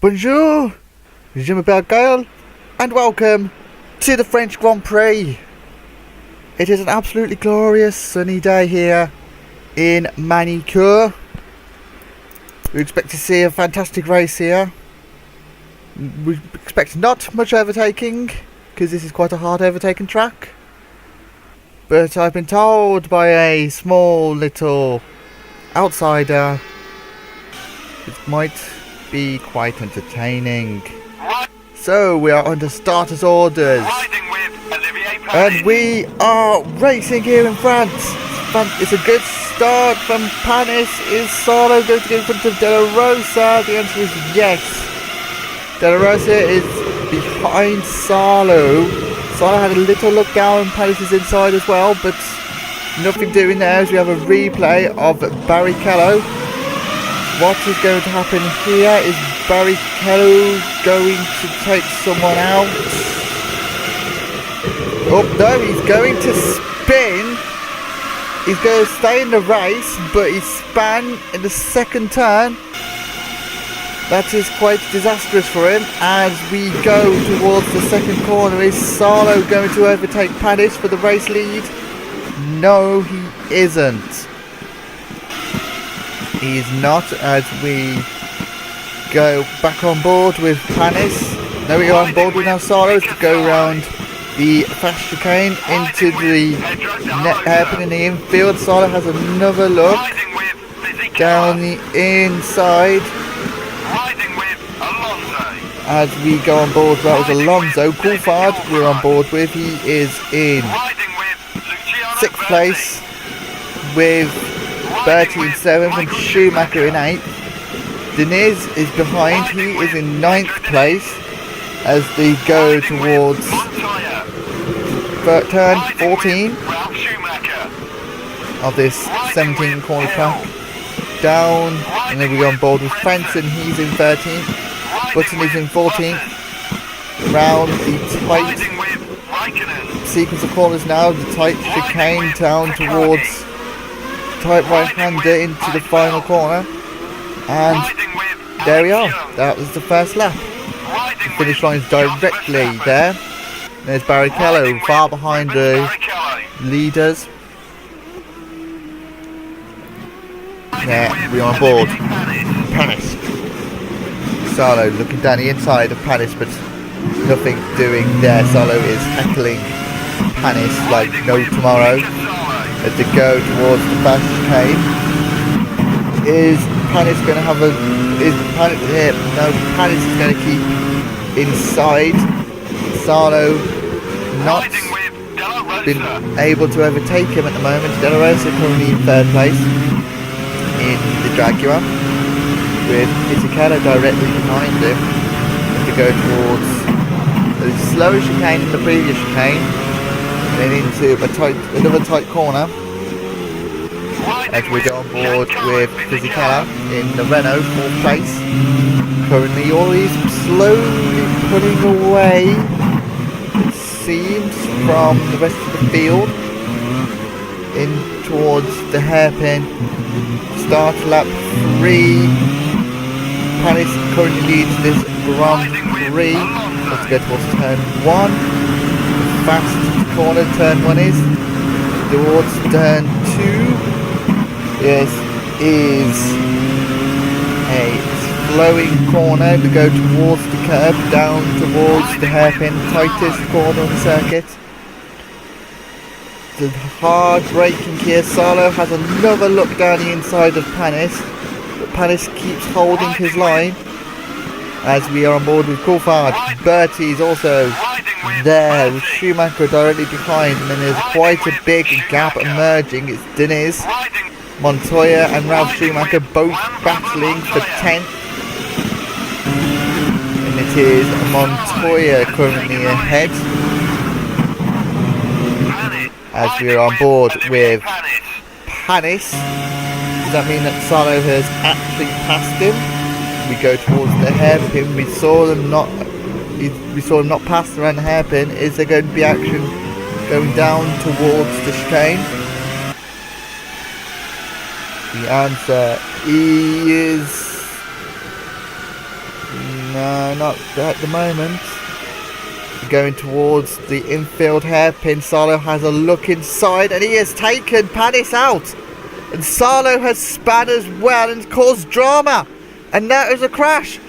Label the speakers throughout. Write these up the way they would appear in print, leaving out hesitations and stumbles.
Speaker 1: Bonjour, je m'appelle Gaël, and welcome to the French Grand Prix. It is an absolutely glorious sunny day here in Magny-cours. We expect to see a fantastic race here. We expect not much overtaking, because this is quite a hard overtaking track. But I've been told by a small little outsider it might be quite entertaining. So we are under starters orders, and we are racing here in France. It's a good start from Panis. Is Salo going to get in front of De La Rosa? The answer is yes. De La Rosa is behind Salo. Salo had a little look down, Panis is inside as well, but nothing doing there as we have a replay of Barrichello. What is going to happen here? Is Barrichello going to take someone out? Oh no, he's going to spin. He's going to stay in the race, but he span in the second turn. That is quite disastrous for him. As we go towards the second corner, is Salo going to overtake Panis for the race lead? No, he isn't. He's not, as we go back on board with Panis. Now we are on board with now Salo to go around the fast chicane into the net hairpin in the infield. Salo has another look down the inside as we go on board. That was Alonso. Coulthard we're on board with. He is in 6th place with 13.7 and Schumacher in 8th. Diniz is behind, he is in 9th place as they go towards turn 14 of this 17 corner track. Down, and then we go on board with Frentzen, he's in 13th. Button is in 14th. Round the tight sequence of corners now, the tight chicane down towards tight right-hander into the final corner, and there we are. That was the first lap. The finish line is directly there. There's Barrichello far behind the leaders. There, we are on board. Panis. Salo looking down the inside of Panis, but nothing doing there. Salo is heckling Panis like no tomorrow. As they go towards the fast chicane. Is Panis going to have a... Is Panis here? No, Panis is going to keep inside. Salo not been able to overtake him at the moment. De La Rosa currently in 3rd place in the Jaguar, with Itacala directly behind him. As they go towards the slower chicane than the previous chicane. And then into another tight corner as we go on board with Fisichella in the Renault 4th place. Currently always slowly pulling away, it seems, from the rest of the field in towards the hairpin. Start lap 3. Panis currently leads this Grand Prix. Let's go towards turn 1. Fast corner turn 1 is towards turn 2. This is a flowing corner to go towards the curb, down towards the hairpin, tightest corner on the circuit. The hard braking here. Salo has another look down the inside of Panis, but Panis keeps holding his line as we are on board with Coulthard. Bertie's also there with Schumacher directly behind, and then there's quite a big gap emerging. It's Diniz, Montoya and Ralph Schumacher both battling for 10th, and it is Montoya currently ahead as we are on board with Panis. Does that mean that Salo has actually passed him? We go towards the hairpin. We saw them not pass around the hairpin. Is there going to be action going down towards the chicane? The answer is No, not at the moment. Going towards the infield hairpin. Salo has a look inside and he has taken Panis out. And Salo has spun as well and caused drama. And now there's a crash.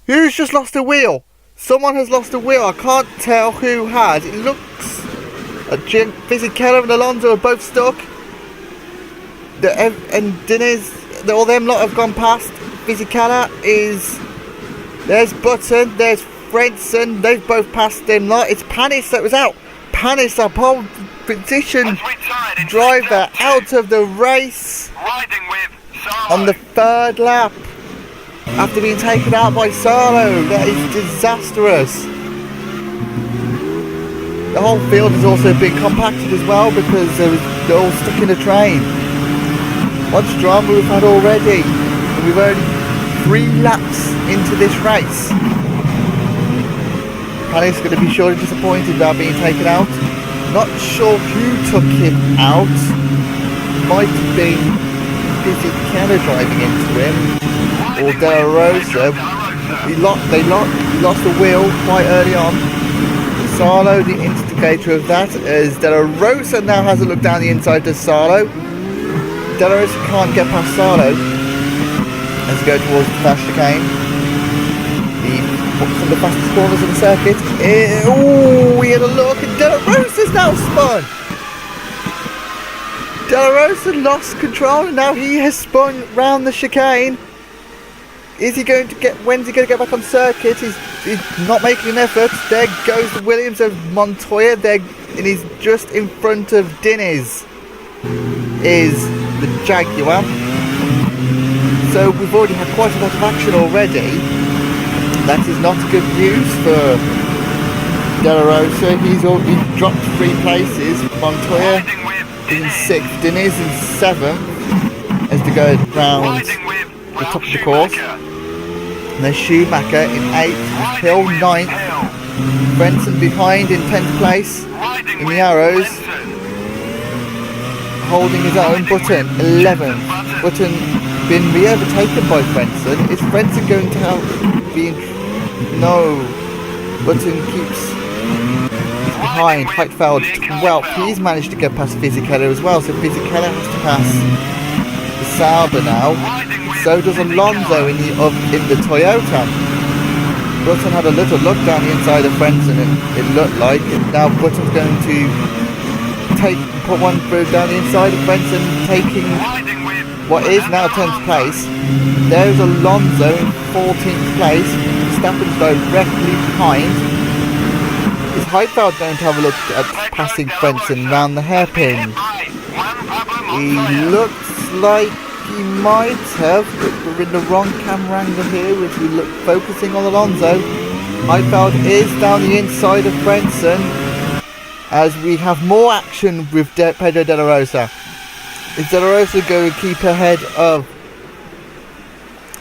Speaker 1: Who's just lost a wheel? Someone has lost a wheel. I can't tell who has. It looks... Fisichella and Alonso are both stuck. And Diniz, all them lot have gone past. Fisichella is... There's Button, there's Fredson, they've both passed them lot. It's Panis that was out. Panis, our pole position driver, out of the race on the third lap after being taken out by Salo. That is disastrous. The whole field has also been compacted as well because they're all stuck in a train. Much drama we've had already, and we've only 3 laps into this race. Panis going to be surely disappointed about being taken out. Not sure who took him out. Might have been Fisichella driving into him, or De La Rosa. He lost the wheel quite early on. Salo, the instigator of that, as De La Rosa now has a look down the inside to Salo. De La Rosa can't get past Salo as he goes towards the fast chicane. Some of the fastest corners of the circuit. Oh, we had a look, and De La Rosa's now spun. De La Rosa lost control, and now he has spun round the chicane. Is he going to get? When's he going to get back on circuit? He's not making an effort. There goes the Williams of Montoya. There, and he's just in front of Diniz. Is the Jaguar. So we've already had quite a lot of action already. That is not good news for De La Rosa. He's dropped 3 places. Montoya is in 6th, Diniz in 7th as they go round the top of the course. And there's Schumacher in 8th, Hill 9th, Frenson behind in 10th place in the arrows, holding his own. Button 11th. Button been re-overtaken by Frenson. Is Frenson going to help being... No. Button keeps behind. Heitfeld 12th. He's managed to get past Fisichella as well, so Fisichella has to pass the Sauber now. So does Alonso in the Toyota. Button had a little look down the inside of Frenson, and it looked like, and now Button's going to put one through down the inside of Frenson, taking what is now 10th place. There's Alonso in 14th place. Verstappen's directly behind. Is Heitfeld going to have a look at passing Frenson round the hairpin? He looks like he might have, but we're in the wrong camera angle here as we look focusing on Alonso. Heitfeld is down the inside of Frenson as we have more action with Pedro De La Rosa. Is De La Rosa going to keep ahead of...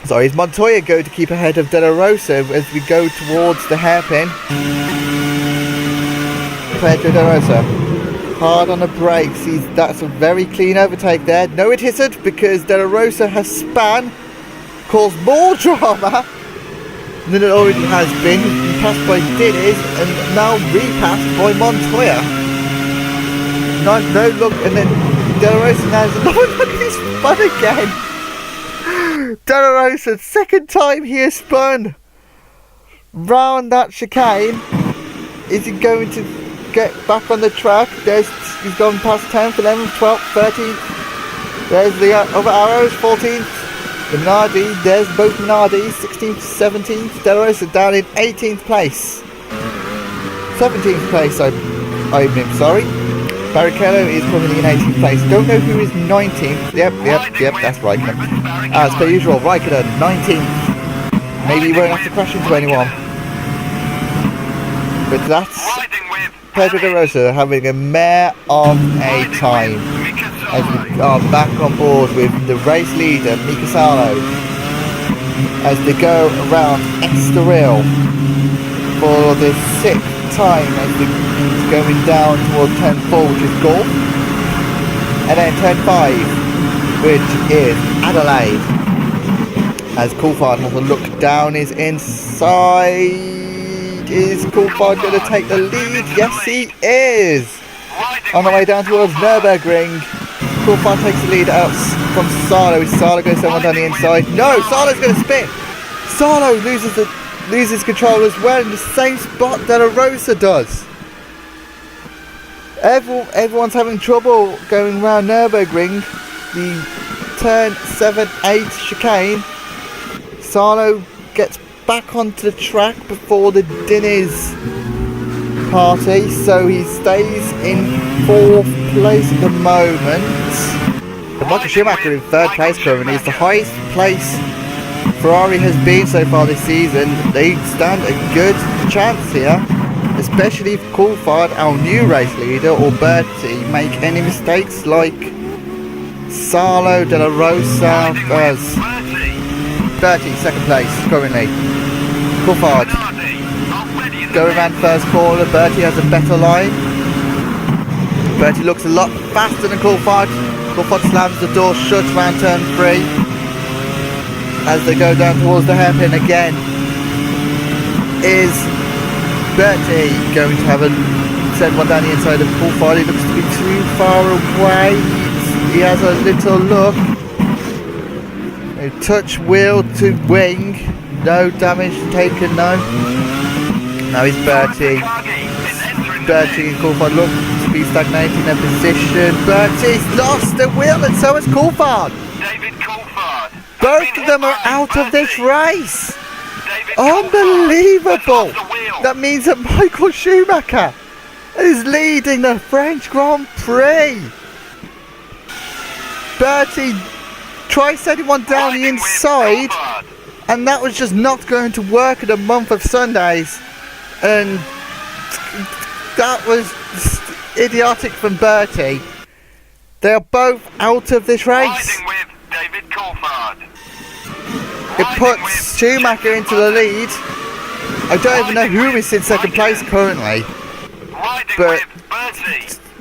Speaker 1: Sorry, is Montoya going to keep ahead of De La Rosa as we go towards the hairpin? Pedro De La Rosa, hard on the brakes. That's a very clean overtake there. No, it isn't, because De La Rosa has spun, caused more drama than it already has been. He's passed by Diniz and now repassed by Montoya. No look, and then De La Rosa now has another look at his spun again. De La Rosa, second time he has spun round that chicane. Is he going to get back on the track? He's gone past 10th, 11th, 12th, 13th. There's the other arrows, 14th. The Minardi, there's both Minardis, 16th, 17th. De La Rosa down in 18th place. 17th place, I'm sorry. Barrichello is coming in 18th place. Don't know who is 19th. Yep, that's Raikkonen. As per usual, Raikkonen, 19th. Maybe he won't have to crash into anyone. But that's Pedro De Rosa having a mare of a time. As we are back on board with the race leader, Mika Salo, as they go around Estoril for the 6th time as they're going down towards turn 4, which is Golf, and then turn 5, which is Adelaide, As Coulthard has a look down his inside. Is Coulthard going to take the lead? Yes, he is. On the way down towards Nürburgring, Coulthard takes the lead out from Sarlo. Sarlo goes someone down the inside. No, Sarlo's going to spin. Sarlo loses control as well in the same spot that De La Rosa does. Everyone's having trouble going around Nürburgring. The turn 7-8 chicane. Sarlo gets back onto the track before the Diniz party, so he stays in 4th place at the moment. Michael Schumacher in 3rd place currently is the highest place Ferrari has been so far this season. They stand a good chance here, especially if Coulthard, our new race leader, or Bertie make any mistakes like Sarlo, De La Rosa does. Bertie, 2nd place currently. Coulthard going around first corner. Bertie has a better line. Bertie looks a lot faster than Coulthard. Coulthard slams the door shut around turn 3 as they go down towards the hairpin again. Is Bertie going to have a send one down the inside of Coulthard? He looks to be too far away. He has a little look. A touch wheel to wing. No damage taken, no. Now he's Bertie. Bertie and Coulthard look to be stagnating their position. Bertie's lost the wheel and so has Coulthard. Both of them are out of this race. Unbelievable. That means that Michael Schumacher is leading the French Grand Prix. Bertie tried setting one down the inside, and that was just not going to work in a month of Sundays, and that was idiotic from Bertie. They are both out of this race. It puts Schumacher into the lead. I don't even know who is in 2nd place currently, but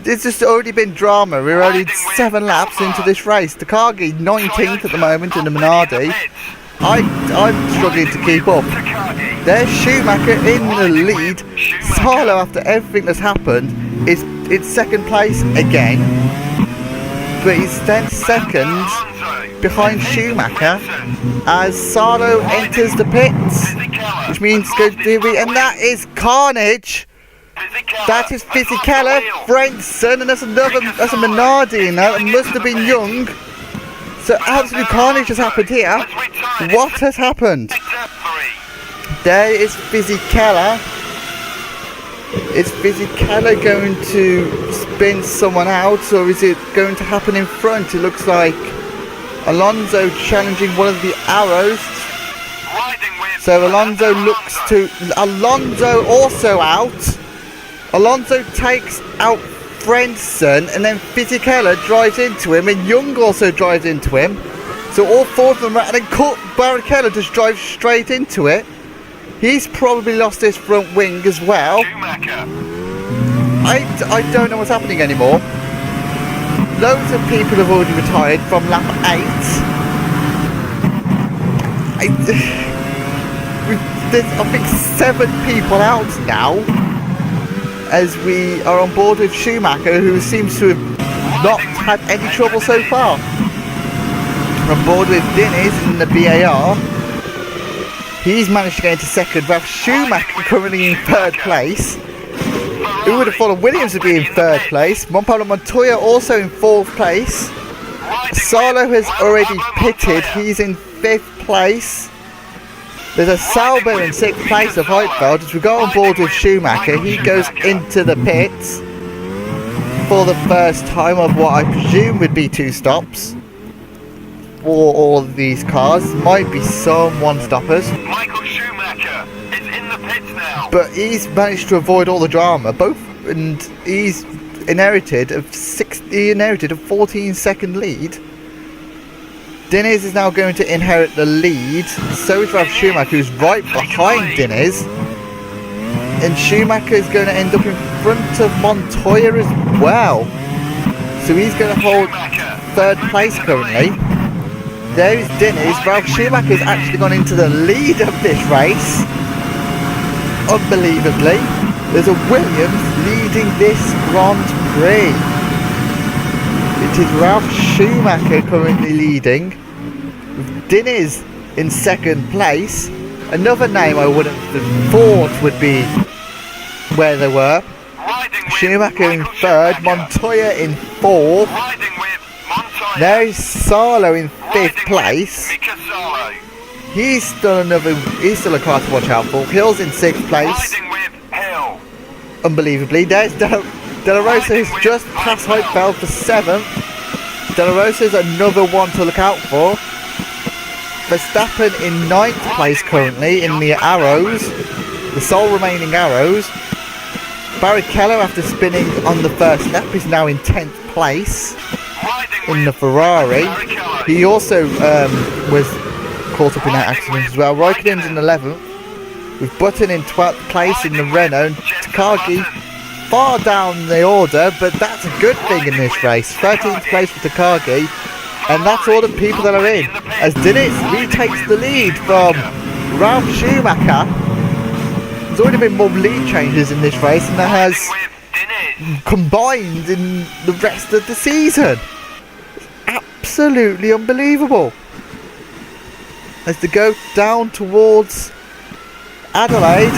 Speaker 1: there's just already been drama. We're only 7 laps into this race. Takagi 19th at the moment in the Minardi. I'm struggling to keep up. There's Schumacher in the lead. Sarlo, after everything that's happened, is in 2nd place again, but he's then 2nd behind Schumacher as Sarlo enters the pits, which means and that is carnage. That is Fisichella, Frentzen, and that's a Minardi in there. That must have been Young. So absolute carnage has happened here. What has happened? There is Fisichella. Is Fisichella going to spin someone out, or is it going to happen in front? It looks like Alonso challenging one of the arrows. So Alonso also out. Alonso takes out Frentzen, and then Fisichella drives into him, and Young also drives into him. So all 4 of them, and then Barrichello just drives straight into it. He's probably lost his front wing as well. I don't know what's happening anymore. Loads of people have already retired from lap 8. There's, I think, 7 people out now, as we are on board with Schumacher, who seems to have not had any trouble so far. We're on board with Diniz in the BAR. He's managed to get into 2nd, while Schumacher currently in 3rd place. Who would have thought of Williams would be in 3rd place? Pablo Montoya also in 4th place. Sarlo has already pitted, he's in 5th place. There's a Sauber in 6th place of Heidfeld. As we go on board with Schumacher, he goes into the pits for the first time of what I presume would be 2 stops for all of these cars. Might be some one-stoppers.
Speaker 2: Michael Schumacher is in the pits now.
Speaker 1: But he's managed to avoid all the drama. And he's inherited a 14-second lead. Diniz is now going to inherit the lead. So is Ralf Schumacher, who's right behind Diniz. And Schumacher is going to end up in front of Montoya as well. So he's going to hold 3rd place currently. There's Dennis. Ralph Schumacher's actually gone into the lead of this race. Unbelievably. There's a Williams leading this Grand Prix. It is Ralph Schumacher currently leading. With Dennis in second place. Another name I wouldn't have thought would be where they were. Schumacher in third, Montoya in fourth. There's Salo in fifth place. He's still a car to watch out for. Hill's in sixth place. Unbelievably, there's De La Rosa who's just passed Heupfeld for seventh. De La Rosa's another one to look out for. Verstappen in ninth place currently in the Arrows, the sole remaining Arrows. Barrichello, after spinning on the first lap, is now in 10th place in the Ferrari. He also was caught up in that accident as well. Raikkonen's in 11th, with Button in 12th place in the Renault. Takagi far down the order, but that's a good thing in this race. 13th place for Takagi, and that's all the people that are in. As Diniz retakes the lead from Ralph Schumacher. There's already been more lead changes in this race than there has combined in the rest of the season. Absolutely unbelievable. As they go down towards Adelaide,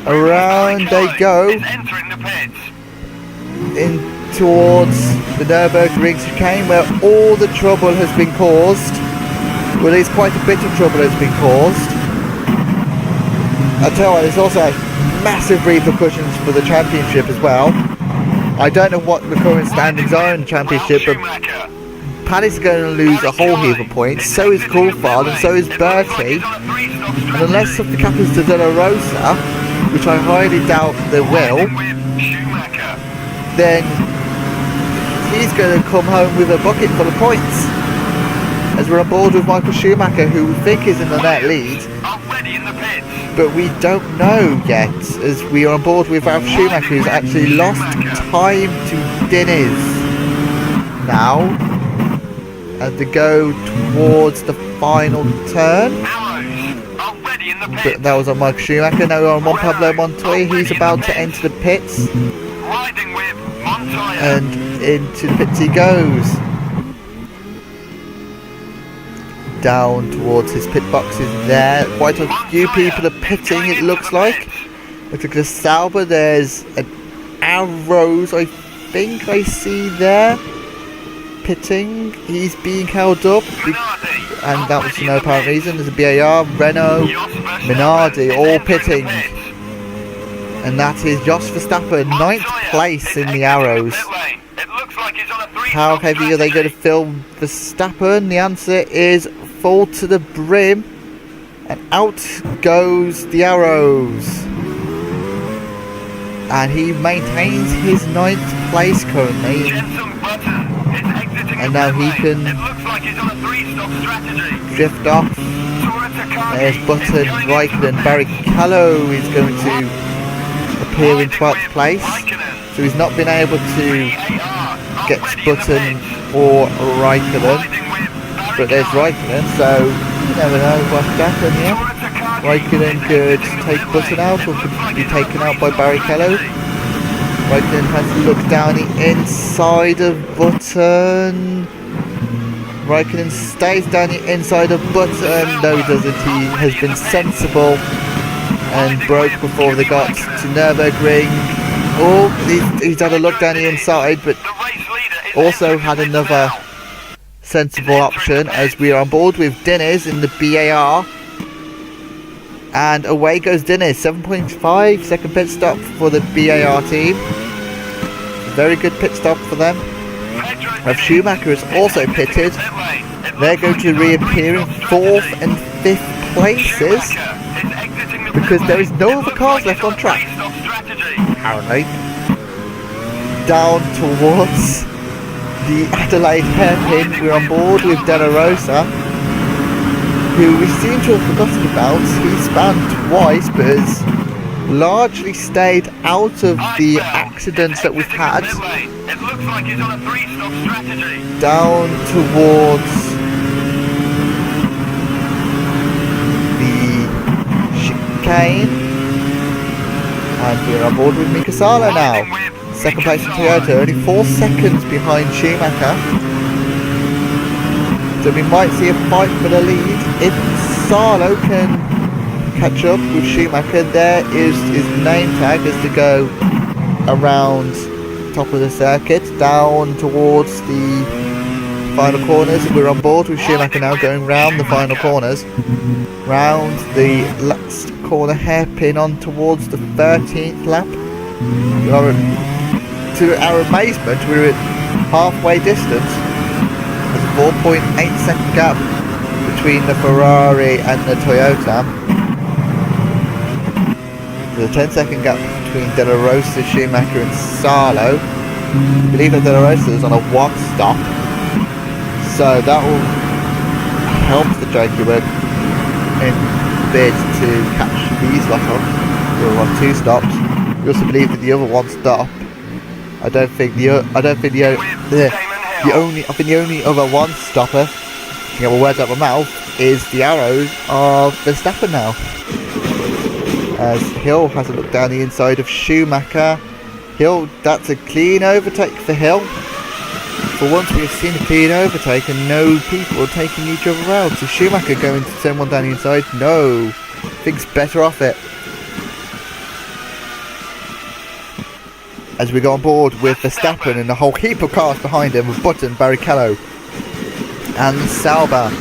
Speaker 1: around they go in towards the Nürburgring chicane, where all the trouble has been caused. Well, there's quite a bit of trouble has been caused. I tell you what, there's also massive repercussions for the championship as well. I don't know what the current standings are in the championship, but Paddy's is going to lose a whole heap of points, so is Coulthard, and so is Bertie. And unless something happens to De La Rosa, which I highly doubt they will, then he's going to come home with a bucket full of points. As we're on board with Michael Schumacher, who we think is in the net lead. But we don't know yet, as we are on board with Ralph Schumacher, who's actually lost time to Diniz now, as they go towards the final turn. But that was on Michael Schumacher. Now we're on Juan Pablo Montoya. He's about to enter the pits, and into the pits he goes. Down towards his pit boxes there. Quite a few people are pitting, it looks like. Look at the Sauber, there's an Arrows, I think I see there, pitting. He's being held up, and that was for no apparent reason. There's a BAR, Renault, Minardi, all pitting. And that is Jos Verstappen, 9th place in the Arrows. How heavy are they going to fill Verstappen? The answer is full to the brim, and out goes the Arrows, and he maintains his 9th place currently, and now he can drift off. There's Button, Raikkonen, Barrichello is going to appear in 12th place, so he's not been able to get Button or Raikkonen. But there's Raikkonen, so you never know what could happen here. Raikkonen could take Button out, or could be taken out by Barrichello. Raikkonen has to look down the inside of Button. Raikkonen stays down the inside of Button. No, he doesn't. He has been sensible and broke before they got to Nürburgring. Oh, he's had a look down the inside, but also had another sensible option, as we are on board with Diniz in the BAR, and away goes Diniz. 7.5 second pit stop for the BAR team. Very good pit stop for them. Ralph Schumacher is also pitted. They're going to reappear in 4th and 5th places, because there is no other cars left on track, apparently. Down towards the Adelaide hairpin, we're on board with De La Rosa, who we seem to have forgotten about. He spun twice, but has largely stayed out of the accidents that we've had.
Speaker 2: It looks like he's on a 3-stop strategy.
Speaker 1: Down towards the chicane. And we're on board with Mika Salo now. Second place in Toyota, only 4 seconds behind Schumacher. So we might see a fight for the lead. If Salo can catch up with Schumacher, there is his name tag as to go around top of the circuit, down towards the final corners. And we're on board with Schumacher now, going round the final corners. Round the last corner hairpin on towards the 13th lap. To our amazement, we're at halfway distance. There's a 4.8 second gap between the Ferrari and the Toyota. There's a 10-second gap between De La Rosa, Schumacher and Salo. I believe that De La Rosa is on a 1 stop. So that will help the Jaguar in bid to catch these lot up. We're on 2 stops. We also believe that the other 1 stop, I think the only other 1 stopper, to get my words out of my mouth, is the arrows of Verstappen now. As Hill has a look down the inside of Schumacher. Hill, that's a clean overtake for Hill. For once we have seen a clean overtake and no people are taking each other out. So Schumacher going to turn 1 down the inside? No. Things better off it. As we go on board with Verstappen and a whole heap of cars behind him with Button, Barrichello and Sauber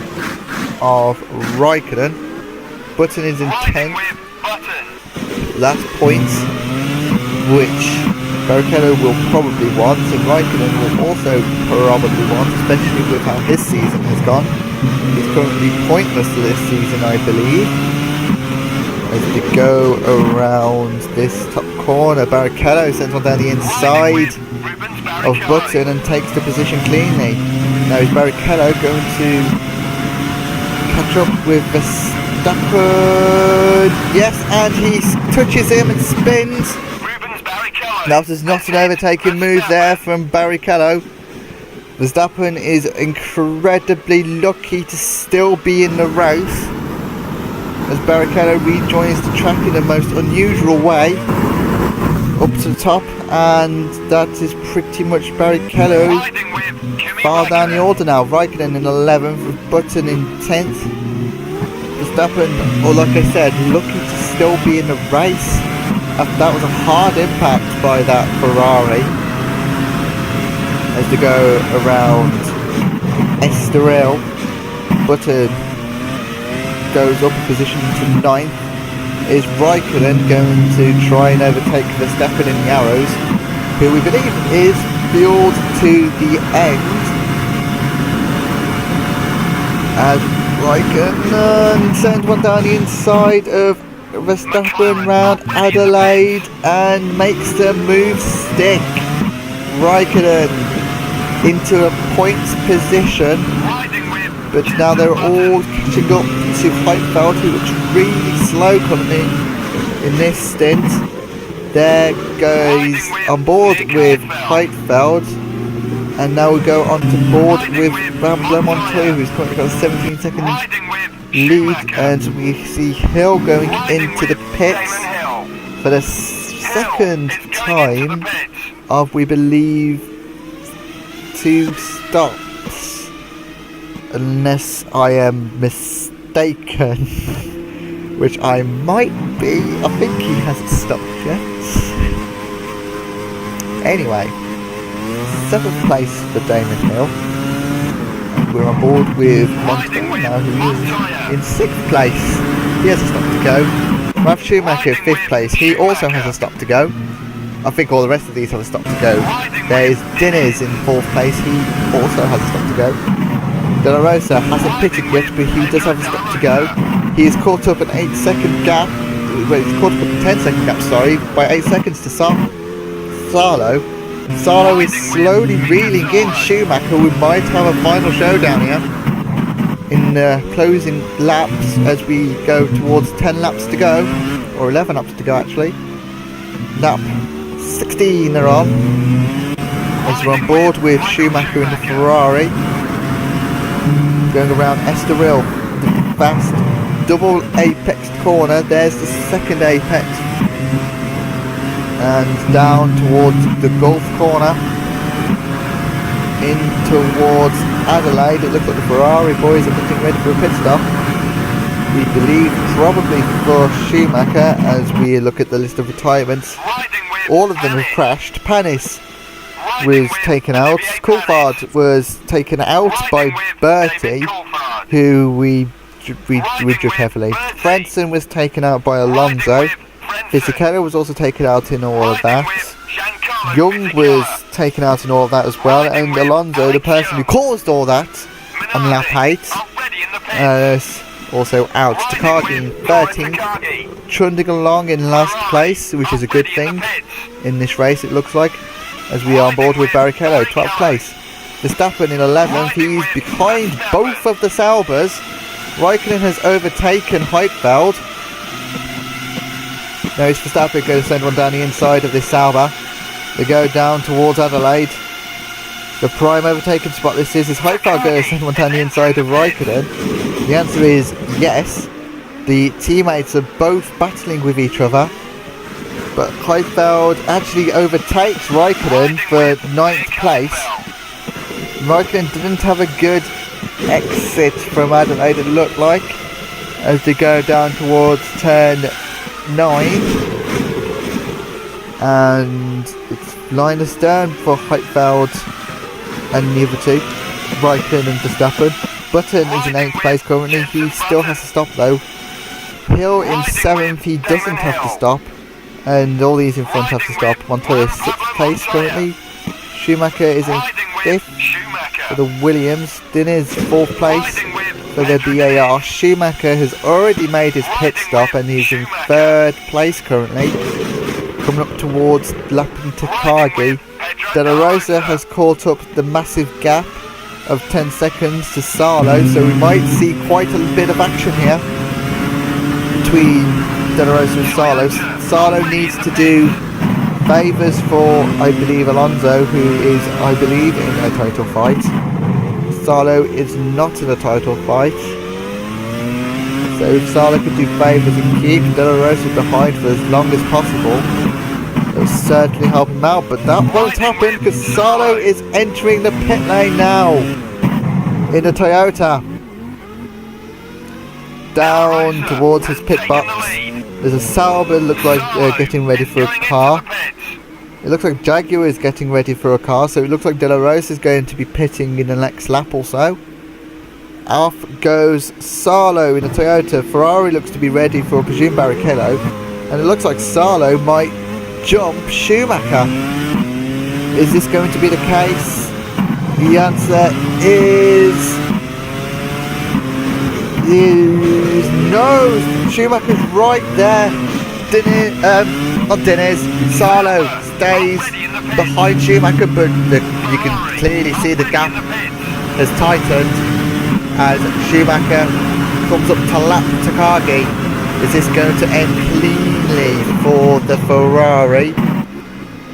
Speaker 1: of Raikkonen. Button is in 10th. Last points, which Barrichello will probably want, and Raikkonen will also probably want, especially with how his season has gone. He's currently pointless to this season, I believe. As we go around this top corner, Barrichello sends 1 down the inside of Button and takes the position cleanly. Now is Barrichello going to catch up with Verstappen? Yes, and he touches him and spins. Now there's not an overtaking move there from Barrichello. Verstappen is incredibly lucky to still be in the race, as Barrichello rejoins the track in the most unusual way, up to the top, and that is pretty much Barrichello far down the order now. Raikkonen in 11th, with Button in 10th. Verstappen, or like I said, lucky to still be in the race. That was a hard impact by that Ferrari. As they go around Estoril, Button goes up a position to 9th. Is Raikkonen going to try and overtake Verstappen in the arrows, who we believe is fueled to the end, as Raikkonen sends 1 down the inside of Verstappen round Adelaide and makes the move stick. Raikkonen into a points position, but now they're all catching up to Heidfeld, who looks really slow coming in this stint. There goes on board with Heidfeld, and now we go on to board with Rambler Montoya, who's currently got a 17-second lead, and we see Hill going into the pits for the second time of, we believe, 2 stops, unless I am mistaken, which I might be. I think he hasn't stopped yet. Anyway, 7th place for Damon Hill. We're on board with Montoya now, who is in 6th place. He has a stop to go. Ralf Schumacher 5th place. He also has a stop to go. I think all the rest of these have a stop to go. There's Diniz in 4th place. He also has a stop to go. De La Rosa hasn't pitted yet, but he does have a stop to go. He is caught up an 8-second gap. Well, he's caught up a 10-second gap, sorry, by 8 seconds to Salo. Salo is slowly reeling in Schumacher. We might have a final showdown here in the closing laps as we go towards 10 laps to go, or 11 laps to go actually. Lap 16 they're on, as we're on board with Schumacher in the Ferrari, going around Estoril, the fast double apex corner. There's the second apex, and down towards the Gulf corner, in towards Adelaide. It looks like the Ferrari boys are getting ready for a pit stop. We believe probably for Schumacher, as we look at the list of retirements. All of them have crashed. Panis was taken out. Coulthard was taken out by Bertie, who we judged heavily. Frentzen was taken out by Alonso. Fisichella was also taken out in all of that. Young was taken out in all of that as well, and Alonso, the person who caused all that on lap 8, also out. Takagi in 13th, trundling along in last place, which is a good thing in this race, it looks like, as we are on board with Barrichello, 12th place. Verstappen in 11th, he's behind both of the Saubers. Raikkonen has overtaken Heidfeld. Now it's Verstappen going to send one down the inside of this Sauber. They go down towards Adelaide. The prime overtaken spot this is Heidfeld going to send one down the inside of Raikkonen? The answer is yes. The teammates are both battling with each other, but Heidfeld actually overtakes Raikkonen for 9th place. Raikkonen didn't have a good exit from Adelaide, it looked like, as they go down towards turn 9, and it's line astern for Heidfeld and the other two, Raikkonen and Verstappen. Button is in 8th place currently. He still has to stop though. Hill in 7th, he doesn't have to stop, and all these in front have to stop. Montoya is 6th place currently. Schumacher is in 5th for the Williams. Dinner's 4th place for the BAR. Schumacher has already made his pit stop and he's in 3rd place currently, coming up towards lapping Takagi. De La Rosa has caught up the massive gap of 10 seconds to Salo, so we might see quite a bit of action here between De La Rosa and Salo. Salo needs to do favours for, I believe, Alonso, who is, I believe, in a title fight. Salo is not in a title fight, so if Salo could do favours and keep De La Rosa behind for as long as possible, it will certainly help him out, but that won't happen because Salo is entering the pit lane now in a Toyota. Down towards his pit box, there's a Sauber, look like they're getting ready for a car. It looks like Jaguar is getting ready for a car, so it looks like De La Rosa is going to be pitting in the next lap or so. Off goes Salo in a Toyota. Ferrari looks to be ready for, I presume, Barrichello, and it looks like Salo might jump Schumacher. Is this going to be the case? The answer is no. Schumacher's right there. Salo stays behind Schumacher, but you can clearly see the gap has tightened as Schumacher comes up to lap Takagi. Is this going to end cleanly for the Ferrari?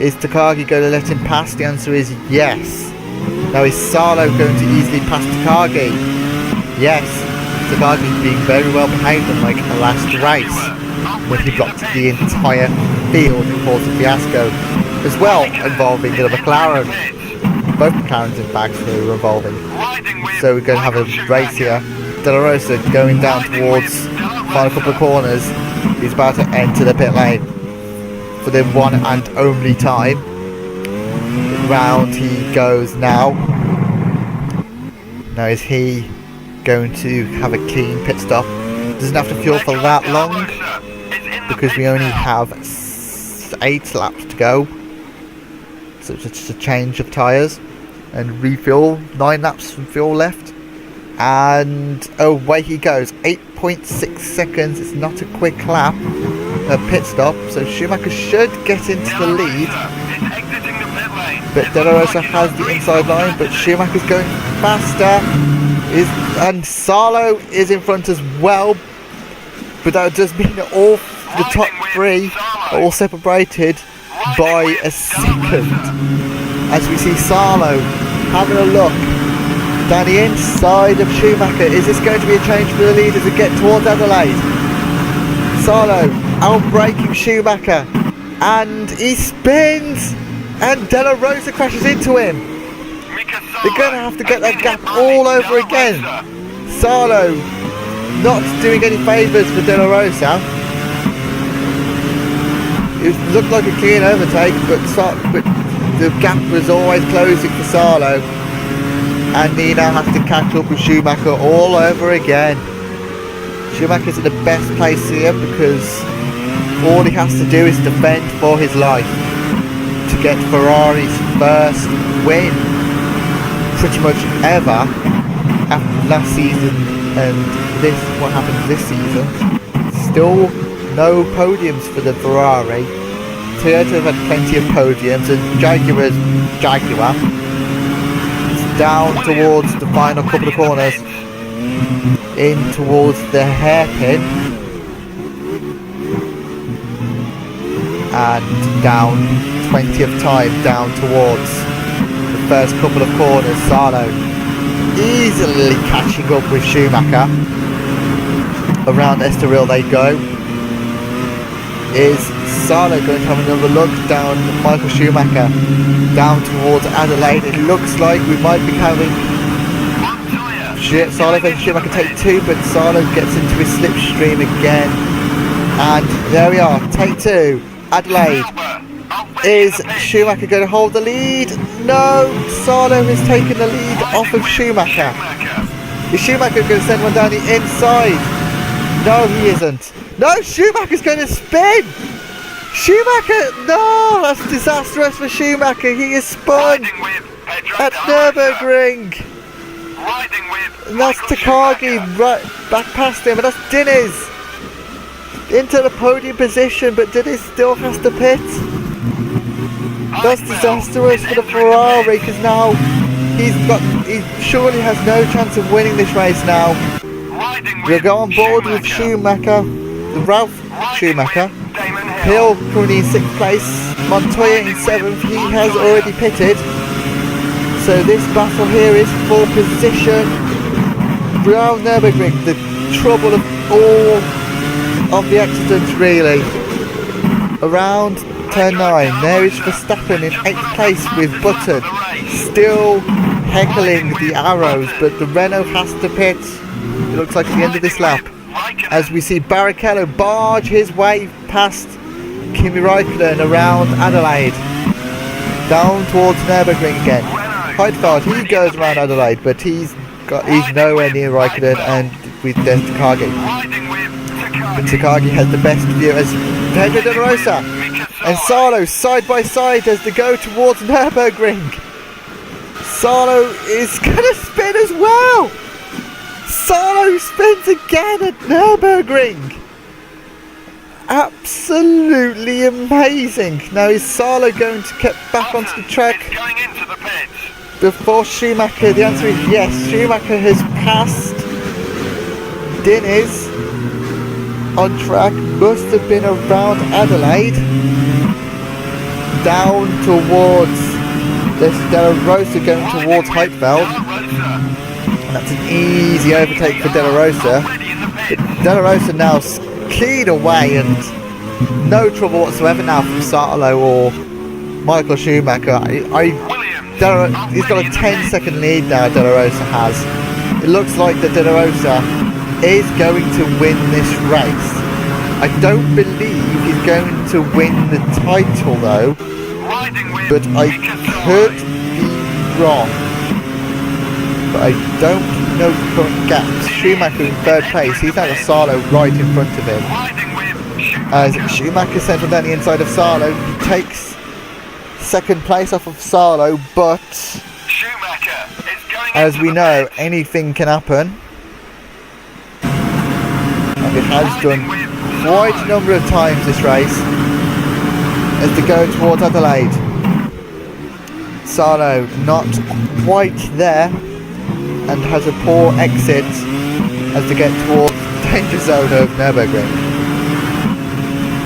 Speaker 1: Is Takagi going to let him pass? The answer is yes. Now is Salo going to easily pass Takagi? Yes. Takagi being very well behaved unlike the last race, when he blocked the entire field and caused a fiasco, as well involving the McLaren. Both McLarens in fact were involving. So we're going to have a race here. De La Rosa going down towards final couple of corners. He's about to enter the pit lane for the one and only time. Round he goes now. Now is he going to have a clean pit stop? Doesn't have to fuel for that long because we only have 8 laps to go. So it's just a change of tyres and refuel. 9 laps of fuel left. And away he goes. 8.6 seconds. It's not a quick lap. A pit stop. So Schumacher should get into the lead. But De La Rosa has the inside line. But Schumacher's going faster. And Salo is in front as well. But that does mean that all the top 3 are all separated by a second. as we see Sarlo having a look down the inside of Schumacher. Is this going to be a change for the lead as we get towards Adelaide? Sarlo outbraking Schumacher, and he spins, and De La Rosa crashes into him. They're going to have to get that gap all over again. Sarlo not doing any favours for De La Rosa. It looked like a clean overtake, but the gap was always closing for Sarlo, and he now has to catch up with Schumacher all over again. Schumacher's in the best place here because all he has to do is defend for his life to get Ferrari's first win pretty much ever after last season and what happened this season. Still no podiums for the Ferrari. Toyota have had plenty of podiums, and Jaguar is down towards the final couple of corners, in towards the hairpin, and down 20th time down towards the first couple of corners. Sarlo easily catching up with Schumacher. Around Estoril they go. Is Sarlo going to have another look down Michael Schumacher down towards Adelaide? It looks like we might be having Sarlo and Schumacher take two, but Sarlo gets into his slipstream again, and there we are, take two. Adelaide. Is Schumacher going to hold the lead? No, Sarlo has taken the lead off of Schumacher. Is Schumacher going to send one down the inside? No, he isn't. No, Schumacher's going to spin! Schumacher! No! That's disastrous for Schumacher. He is spun at Nürburgring. And that's Takagi right back past him. And that's Diniz into the podium position, but Diniz still has to pit. That's disastrous for the Ferrari, because now he surely has no chance of winning this race now. We'll go on board with Schumacher, Ralph Schumacher. Hill currently in 6th place, Montoya in 7th, he has already pitted. So this battle here is for position around Nürburgring, the trouble of all of the accidents really. Around turn 9, there is Verstappen in 8th place with Button, still heckling the arrows, but the Renault has to pit. It looks like at the end of this lap, as we see Barrichello barge his way past Kimi Raikkonen around Adelaide, down towards Nürburgring again. Heidfeld, he goes around Adelaide, but he's nowhere near Raikkonen and with Takagi. But Takagi has the best view as Pedro De La Rosa and Sarlo side by side as they go towards Nürburgring. Sarlo is going to spin as well. Sarlo spins again at Nürburgring. Absolutely amazing. Now is Sarlo going to get back onto the track before Schumacher? The answer is yes. Schumacher has passed Diniz on track. Must have been around Adelaide, down towards this De La Rosa going towards Heidfeld. And that's an easy overtake for De La Rosa. But De La Rosa now cleared away and no trouble whatsoever now from Sarlo or Michael Schumacher. He's got a 10-second lead now, De La Rosa has. It looks like that De La Rosa is going to win this race. I don't believe he's going to win the title though, but I could be wrong. But I don't know the current gaps. Schumacher in 3rd place, he's now got Sarlo right in front of him. As Schumacher sent him down the inside of Sarlo, he takes 2nd place off of Sarlo, but as we know, anything can happen. And it has done quite a number of times this race as they go towards Adelaide. Sarlo not quite there and has a poor exit as they get towards the danger zone of Nürburgring.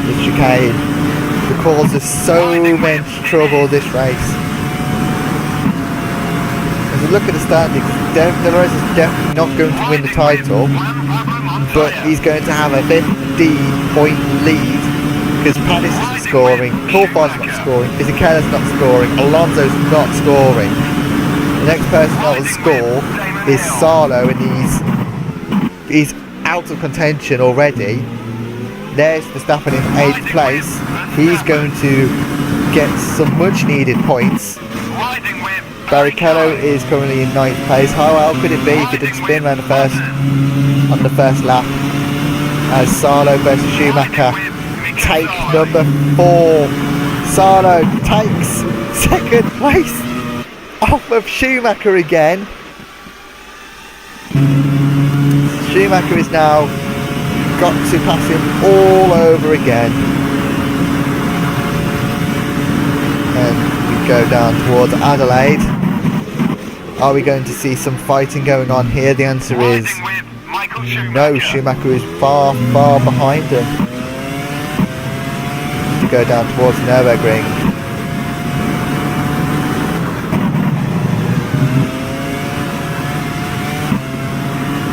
Speaker 1: The chicane that causes so much trouble this race. you look at the standings, De Rosa is definitely not going to win the title, but he's going to have a 50-point lead because Panis isn't scoring, Coulthard's not scoring, Fisichella's not scoring, Alonso's not scoring. The next person that will score is Salo, and he's out of contention already. There's Verstappen in 8th place. He's going to get some much needed points. Barrichello is currently in 9th place. How well could it be if he didn't spin around on the first lap? As Salo versus Schumacher. Take number 4. Salo takes 2nd place off of Schumacher again. Schumacher is now got to pass him all over again. And we go down towards Adelaide. Are we going to see some fighting going on here? The answer is no. Schumacher is far, far behind him. To go down towards Nürburgring.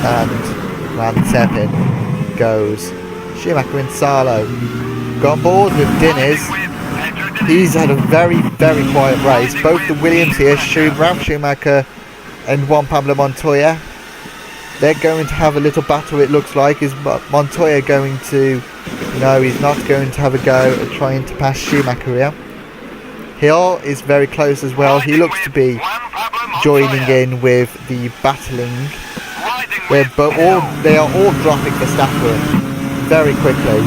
Speaker 1: And Mazepin goes. Schumacher and Salo got on board with Diniz. He's had a very, very quiet race. Both the Williams here, Ralf Schumacher and Juan Pablo Montoya, they're going to have a little battle, it looks like. Is Montoya going to... No, he's not going to have a go at trying to pass Schumacher here. Hill is very close as well. He looks to be joining in with the battling. They are all dropping Verstappen very quickly.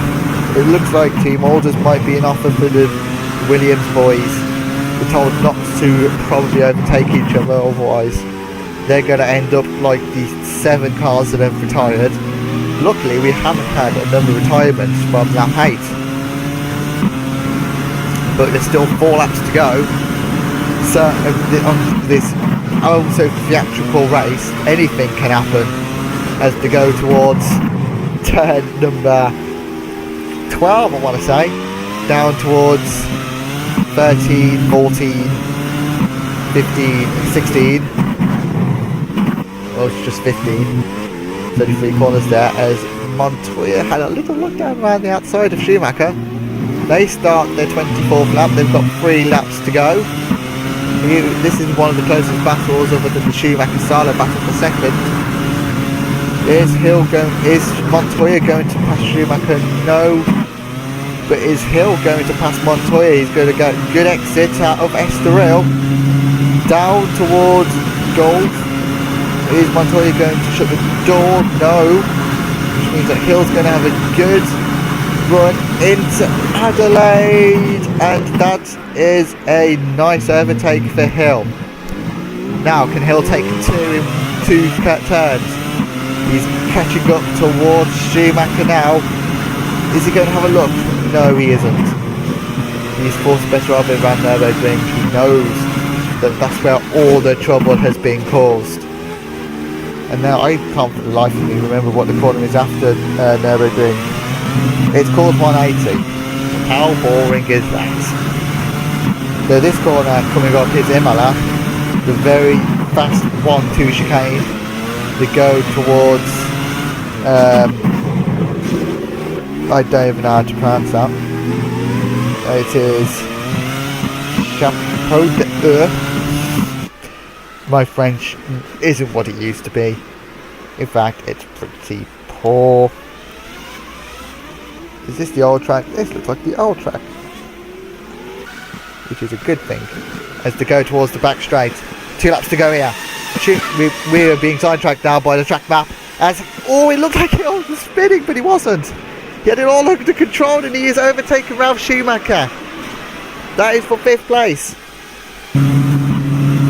Speaker 1: It looks like team orders might be an offer for the Williams boys. We're told not to probably overtake each other, otherwise they're going to end up like the 7 cars that have retired. Luckily we haven't had another retirement from lap 8, but there's still 4 laps to go. So on this also theatrical race, anything can happen as they go towards turn number 12, I want to say, down towards 13, 14, 15, 16. Well, it's just 15. 33 corners there, as Montoya had a little look down around the outside of Schumacher. They start their 24th lap. They've got 3 laps to go. This is one of the closest battles other than the Schumacher-Salo battle for second. Is Montoya going to pass Schumacher? No. But is Hill going to pass Montoya? He's going to go good exit out of Estoril. Down towards Gold. Is Montoya going to shut the door? No. Which means that Hill's going to have a good run into Adelaide. And that is a nice overtake for Hill. Now, can Hill take 2 in 2 turns? He's catching up towards Schumacher now. Is he going to have a look? No, he isn't. He's forced better off around Nürburgring. He knows that that's where all the trouble has been caused. And now I can't for the life of me remember what the corner is after Nürburgring. It's called 180. How boring is that? So this corner coming up is Imola, the very fast 1-2 chicane. They go towards I don't even know how to pronounce that. It is Chapeau d'Eau. My French isn't what it used to be. In fact, it's pretty poor. Is this the old track? This looks like the old track, which is a good thing. As they go towards the back straight. 2 laps to go here. We are being sidetracked now by the track map. As it looked like he was spinning, but he wasn't. He had it all under control, and he is overtaking Ralf Schumacher. That is for 5th place.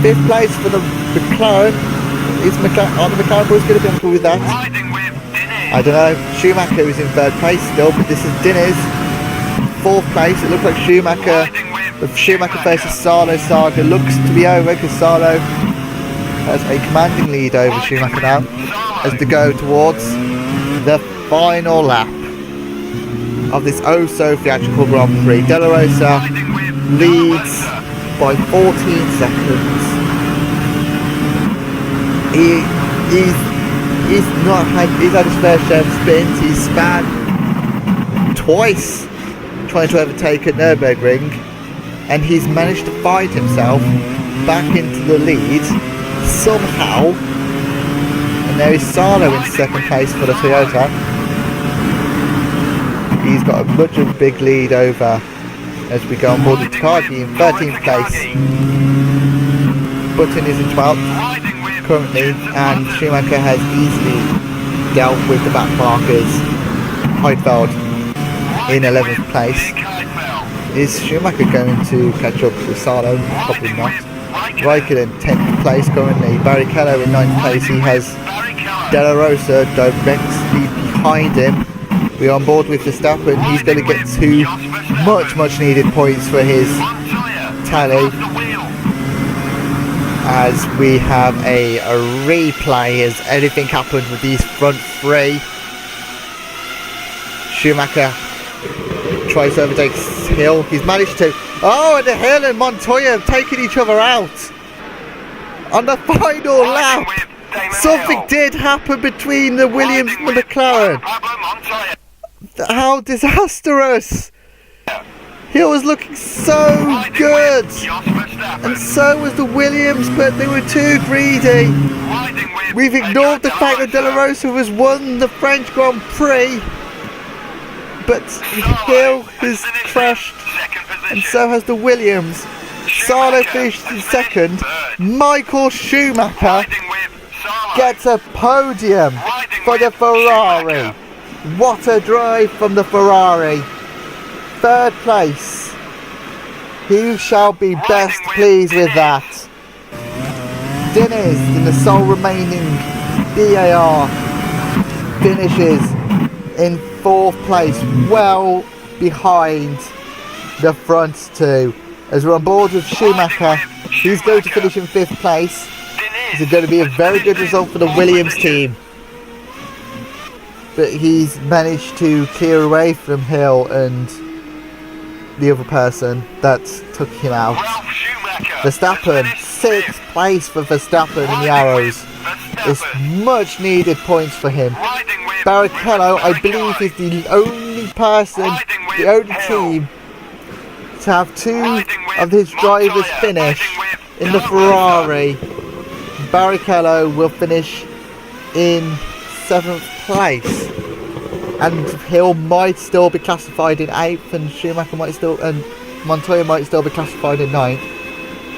Speaker 1: 5th place for the McLaren. Are the McLaren boys going to be happy with that? I don't know. Schumacher is in 3rd place still, but this is Diniz. 4th place. It looks like Schumacher versus Salo saga looks to be over, because Salo has a commanding lead over Schumacher now as they go towards the final lap of this oh-so theatrical Grand Prix. De La Rosa leads by 14 seconds. He's had his fair share of spins. He's spun twice trying to overtake at Nürburgring, and he's managed to fight himself back into the lead somehow. And there is Salo in second place for the Toyota. He's got a much of a big lead over as we go on board with Takagi in 13th place. Button is in 12th currently, and Schumacher has easily dealt with the back markers. Heidfeld in 11th place. Is Schumacher going to catch up with Salo? Probably not. Raikkonen 10th place currently. Barrichello in 9th place. He has De La Rosa directly behind him. We're on board with Verstappen. He's going to get 2 much needed points for his tally, as we have a replay as anything happened with these front 3. Schumacher tries to overtake Hill. He's managed to. Oh, and Hill and Montoya have taken each other out on the final lap. Something did happen between the Williams and the McLaren. How disastrous! Hill was looking so good, and so was the Williams, but they were too greedy. We've ignored the fact that De La Rosa has won the French Grand Prix, but Hill has crashed, and so has the Williams. Salo finished in second. Michael Schumacher gets a podium for the Ferrari. What a drive from the Ferrari. Third place. Who shall be best pleased with that? Diniz, in the sole remaining BAR, finishes in 4th place, well behind the front 2. As we're on board with Schumacher, he's going to finish in 5th place. This is going to be a very good result for the Williams team. But he's managed to clear away from Hill and the other person that took him out. Verstappen, 6th place for Verstappen in the Arrows. It's much needed points for him. Barrichello, I believe, is the only person, the only team to have 2 of his drivers finish in the Ferrari. Barrichello will finish in 7th place, and Hill might still be classified in 8th, and Schumacher might still, and Montoya might still be classified in 9th,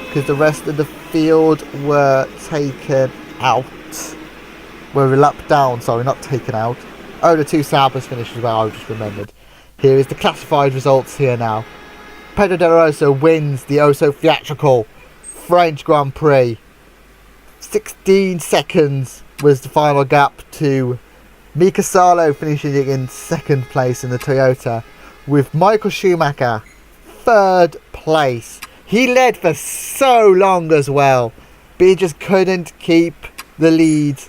Speaker 1: because the rest of the field were taken out. Were lapped down, sorry, not taken out. Oh, the 2 Saubers finished as well, I just remembered. Here is the classified results here now. Pedro De La Rosa wins the theatrical French Grand Prix. 16 seconds was the final gap to Mika Salo finishing in 2nd place in the Toyota, with Michael Schumacher 3rd place. He led for so long as well, but he just couldn't keep the lead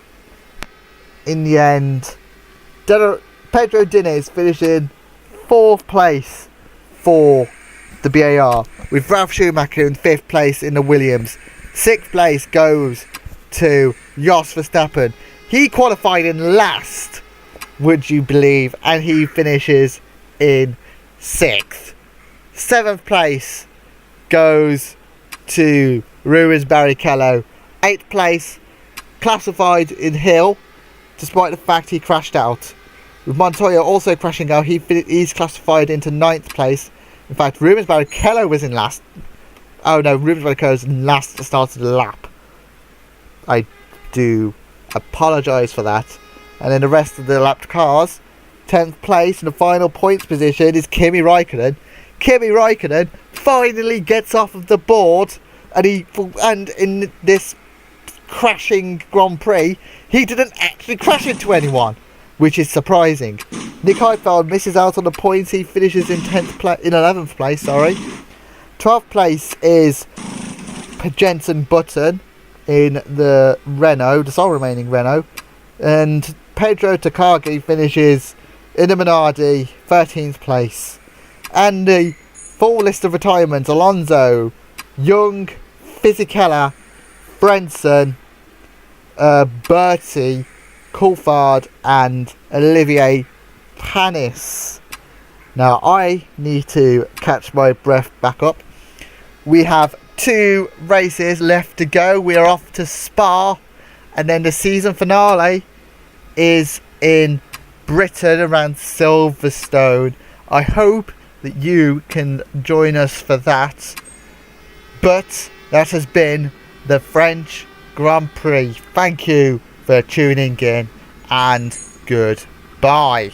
Speaker 1: in the end. Pedro Diniz finishing 4th place for the BAR, with Ralf Schumacher in 5th place in the Williams. 6th place goes to Jos Verstappen. He qualified in last, would you believe, and he finishes in 6th. 7th place goes to Rubens Barrichello. 8th place classified in Hill, despite the fact he crashed out. With Montoya also crashing out, he's classified into 9th place. In fact, Rubens Barrichello was in last. Oh no, Rubens Barrichello was in last at the start of the lap. I do apologise for that. And then the rest of the lapped cars, 10th place in the final points position is Kimi Raikkonen. Kimi Raikkonen finally gets off of the board, and in this crashing Grand Prix, he didn't actually crash into anyone, which is surprising. Nick Heidfeld misses out on the points. He finishes in 11th place. 12th place is Jensen Button in the Renault, the sole remaining Renault, and Pedro Takagi finishes in the Minardi, 13th place. And the full list of retirements: Alonso, Young, Fisichella, Brenson, Bertie Coulthard and Olivier Panis. Now I need to catch my breath back up. We have 2 races left to go. We are off to Spa, and then the season finale is in Britain around Silverstone. I hope that you can join us for that. But that has been the French Grand Prix. Thank you for tuning in, and goodbye.